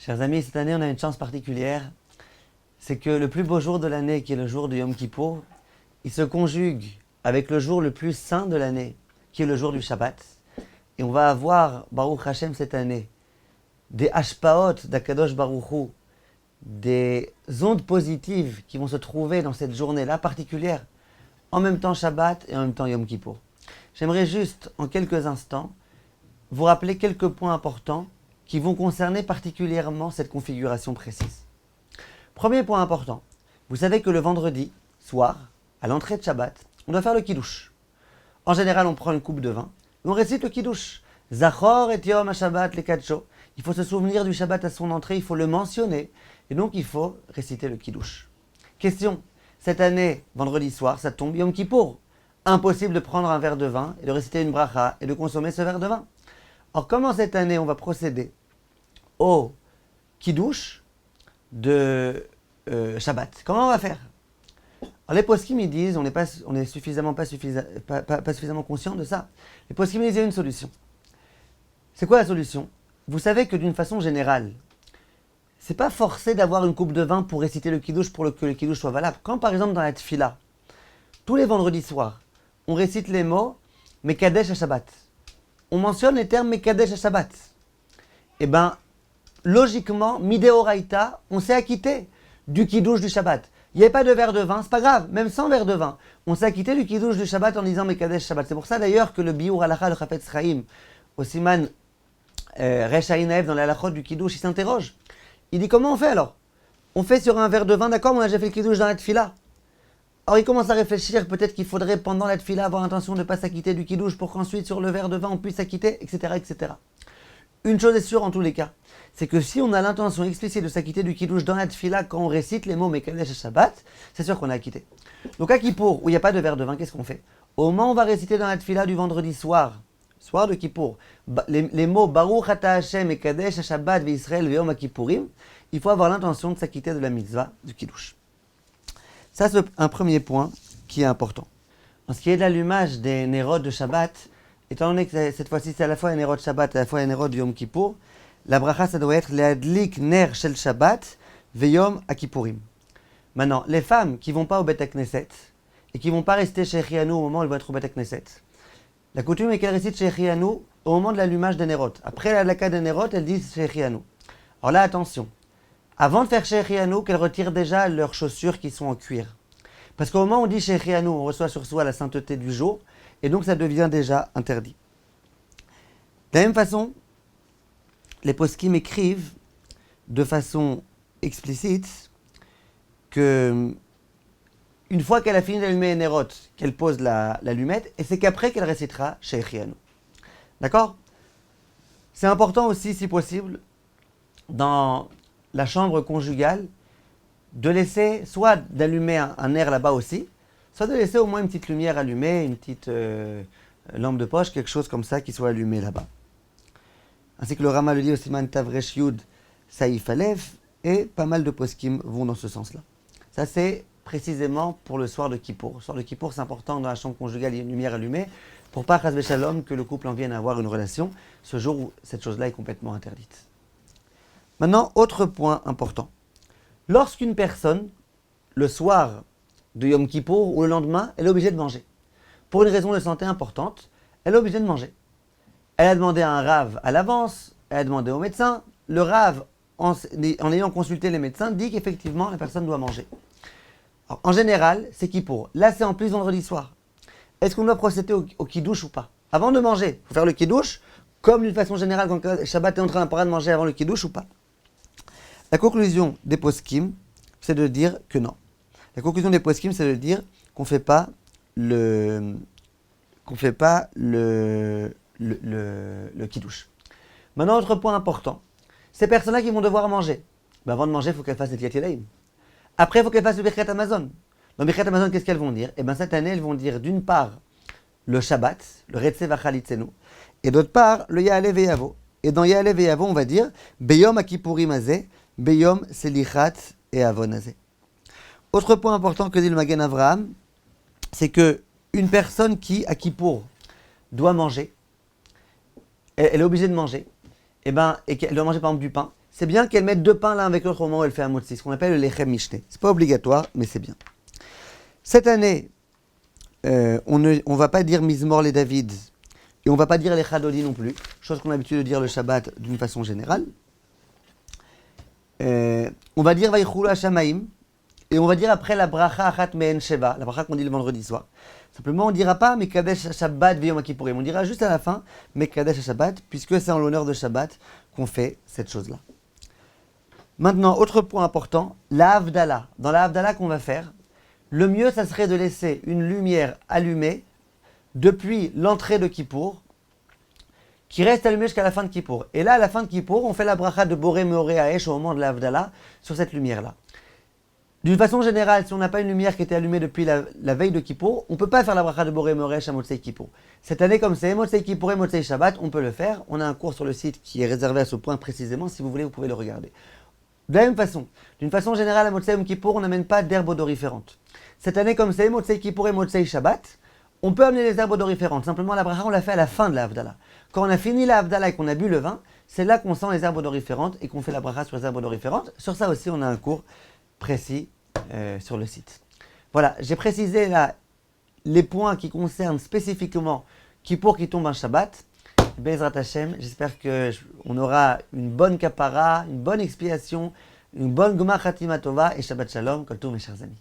Chers amis, cette année, on a une chance particulière. C'est que le plus beau jour de l'année, qui est le jour de Yom Kippour, il se conjugue avec le jour le plus saint de l'année, qui est le jour du Shabbat. Et on va avoir, Baruch Hashem, cette année, des Hashpaot d'Akadosh Baruch Hu, des ondes positives qui vont se trouver dans cette journée-là particulière, en même temps Shabbat et en même temps Yom Kippour. J'aimerais juste, en quelques instants, vous rappeler quelques points importants qui vont concerner particulièrement cette configuration précise. Premier point important, vous savez que le vendredi soir, à l'entrée de Shabbat, on doit faire le Kiddush. En général, on prend une coupe de vin et on récite le Kiddush. Zachor et Yom HaShabbat le Kadsho. Il faut se souvenir du Shabbat à son entrée, il faut le mentionner et donc il faut réciter le Kiddush. Question, cette année, vendredi soir, ça tombe Yom Kippour. Impossible de prendre un verre de vin et de réciter une bracha et de consommer ce verre de vin. Or, comment cette année on va procéder au Kiddush de Shabbat? Comment on va faire? Alors les poskim ils disent, on n'est pas suffisamment conscient de ça. Les poskim ils disent il y a une solution. C'est quoi la solution? Vous savez que d'une façon générale, c'est pas forcé d'avoir une coupe de vin pour réciter le Kiddush pour que le Kiddush soit valable. Quand par exemple dans la Tfila, tous les vendredis soirs, on récite les mots Mekadesh à Shabbat. On mentionne les termes Mekadesh à Shabbat. Eh bien, logiquement, Mideoraita, on s'est acquitté du Kiddush du Shabbat. Il n'y avait pas de verre de vin, c'est pas grave, même sans verre de vin. On s'est acquitté du Kiddush du Shabbat en disant Mekadesh Shabbat. C'est pour ça d'ailleurs que le Biur Halacha, le Chafetz Chaim, au Siman Resh Aïn dans la halachot du Kiddush, il s'interroge. Il dit comment on fait alors? On fait sur un verre de vin, d'accord, mais on a déjà fait le Kiddush dans la Tfila. Alors il commence à réfléchir, peut-être qu'il faudrait pendant la Tfila avoir l'intention de ne pas s'acquitter du Kiddush pour qu'ensuite sur le verre de vin on puisse s'acquitter, etc., etc. Une chose est sûre en tous les cas, c'est que si on a l'intention explicite de s'acquitter du Kiddush dans la Tfila quand on récite les mots Mekadesh Shabbat, c'est sûr qu'on a acquitté. Donc à Kippour, où il n'y a pas de verre de vin, qu'est-ce qu'on fait? Au moment où on va réciter dans la Tfila du vendredi soir de Kippour, les mots Baruch Ata Hashem Mekadesh Shabbat V'Yisrael V'Yom HaKippurim, il faut avoir l'intention de s'acquitter de la mitzvah du Kiddush. Ça, c'est un premier point qui est important. En ce qui est de l'allumage des Nerot de Shabbat, étant donné que cette fois-ci c'est à la fois un Nerot de Shabbat et à la fois un Nerot de Yom Kippour, la bracha ça doit être Leadlik Ner Shel Shabbat Veyom HaKippurim. Maintenant, les femmes qui ne vont pas au Bet HaKnesset et qui ne vont pas rester chez Chianu au moment où elles vont être au Bet HaKnesset, la coutume est qu'elles récitent chez Chianu au moment de l'allumage des Nerot. Après la laka des Nerot, elles disent chez Chianu. Alors là, attention. Avant de faire Shechianu, qu'elles retirent déjà leurs chaussures qui sont en cuir. Parce qu'au moment où on dit Shechianu, on reçoit sur soi la sainteté du jour, et donc ça devient déjà interdit. De la même façon, les poskim écrivent de façon explicite que une fois qu'elle a fini d'allumer les Nerot, qu'elle pose l'allumette, et c'est qu'après qu'elle récitera Shechianu. D'accord? C'est important aussi, si possible, dans la chambre conjugale, de laisser soit d'allumer un air là-bas aussi, soit de laisser au moins une petite lumière allumée, une petite lampe de poche, quelque chose comme ça qui soit allumé là-bas. Ainsi que le Rama le dit au Siman Tavresh Yud Saïf Aleph, et pas mal de poskim vont dans ce sens-là. Ça c'est précisément pour le soir de Kippour. Le soir de Kippour, c'est important dans la chambre conjugale, il y a une lumière allumée, pour pas chas v'shalom que le couple en vienne à avoir une relation, ce jour où cette chose-là est complètement interdite. Maintenant, autre point important. Lorsqu'une personne, le soir de Yom Kippour ou le lendemain, elle est obligée de manger, pour une raison de santé importante, elle est obligée de manger. Elle a demandé à un rave à l'avance, elle a demandé au médecin. Le rave, en ayant consulté les médecins, dit qu'effectivement la personne doit manger. Alors, en général, c'est Kippour. Là, c'est en plus vendredi soir. Est-ce qu'on doit procéder au Kiddush ou pas? Avant de manger, il faut faire le Kiddush, comme d'une façon générale quand Shabbat est en train de manger avant le Kiddush ou pas? La conclusion des poskim, c'est de dire que non. La conclusion des poskim, c'est de dire qu'on ne fait pas le kiddush. Maintenant, autre point important. Ces personnes-là qui vont devoir manger, avant de manger, il faut qu'elles fassent les Tiyat Yadayim. Après, il faut qu'elles fassent le Birkat Hamazon. Dans le Birkat Hamazon, qu'est-ce qu'elles vont dire? Cette année, elles vont dire d'une part le Shabbat, le Retze Vachalitzenu, et d'autre part le Ya'aleh Ve'yavo. Et dans Ya'aleh Ve'yavo, on va dire Beyom HaKippurim Hazeh, Beyom Selichat et Avon Hazeh. Autre point important que dit le Magen Avraham, c'est que une personne qui, à Kippour, doit manger, elle est obligée de manger, et qu'elle doit manger par exemple du pain, c'est bien qu'elle mette 2 pains l'un avec l'autre au moment où elle fait un motzi, ce qu'on appelle le lechem mishne. C'est pas obligatoire, mais c'est bien. Cette année, on ne va pas dire Mizmor les David, et on ne va pas dire les Chadoli non plus, chose qu'on a l'habitude de dire le Shabbat d'une façon générale. On va dire Vaïchoula Shamaim, et on va dire après la bracha achat me'en sheva, la bracha qu'on dit le vendredi soir. Simplement, on ne dira pas Mekadesh Shabbat v'yom Kippourim. On dira juste à la fin Mekadesh Shabbat, puisque c'est en l'honneur de Shabbat qu'on fait cette chose-là. Maintenant, autre point important, la Havdalah. Dans la Havdalah qu'on va faire, le mieux, ça serait de laisser une lumière allumée depuis l'entrée de Kippour, qui reste allumée jusqu'à la fin de Kippour. Et là, à la fin de Kippour, on fait la bracha de Boré Meoré Haesh au moment de la Havdalah sur cette lumière-là. D'une façon générale, si on n'a pas une lumière qui était allumée depuis la veille de Kippour, on ne peut pas faire la bracha de Boré Meoré à Motzei Kippour. Cette année, comme c'est Motzei Kippour et Motzei Shabbat, on peut le faire. On a un cours sur le site qui est réservé à ce point précisément. Si vous voulez, vous pouvez le regarder. De la même façon, d'une façon générale, à Motzei Kippour, on n'amène pas d'herbes odoriférantes. Cette année, comme c'est Motzei Kippour et Motzei Shabbat, on peut amener les herbes odoriférantes. Simplement, la bracha, on l'a fait à la fin de la Havdalah. Quand on a fini la Havdalah et qu'on a bu le vin, c'est là qu'on sent les herbes odoriférantes et qu'on fait la bracha sur les herbes odoriférantes. Sur ça aussi, on a un cours précis sur le site. Voilà, j'ai précisé là les points qui concernent spécifiquement Kippour qui tombe un Shabbat. Bezrat Hashem, j'espère qu'on aura une bonne kapara, une bonne expiation, une bonne Gmar Khatima Tova et Shabbat Shalom, Kol Tov mes chers amis.